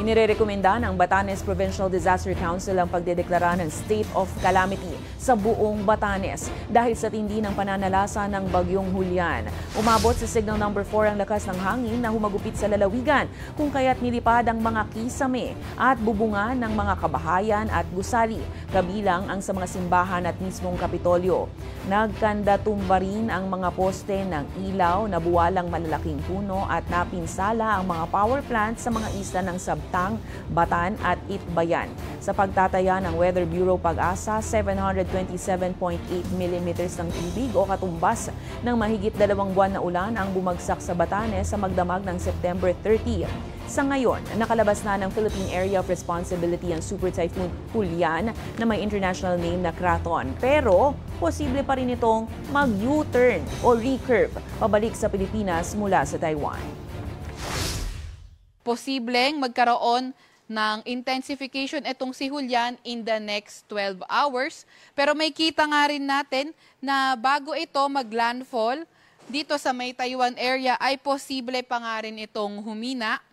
Inirekomenda ng Batanes Provincial Disaster Council ang pagdedeklara ng state of calamity sa buong Batanes dahil sa tindi ng pananalasa ng bagyong Julian. Umabot sa signal number 4 ang lakas ng hangin na humagupit sa lalawigan kung kaya't nilipad ang mga kisame at bubungan ng mga kabahayan at gusali, kabilang ang sa mga simbahan at mismong Kapitolyo. Nagkandatumba rin ang mga poste ng ilaw, nabuwalang malalaking puno at napinsala ang mga power plant sa mga isla ng Sabtang, Batan at Itbayan. Sa pagtataya ng Weather Bureau Pag-asa, 727.8 mm ng tubig o katumbas ng mahigit 2 buwan na ulan ang bumagsak sa Batanes sa magdamag ng September 30. Sa ngayon, nakalabas na ng Philippine Area of Responsibility ang Super Typhoon Julian na may international name na Krathon. Pero, posible pa rin itong mag-U-turn o recurve pabalik sa Pilipinas mula sa Taiwan. Posibleng magkaroon ng intensification itong si Julian in the next 12 hours. Pero may kita nga rin natin na bago ito mag-landfall dito sa may Taiwan area ay posible pa nga rin itong humina.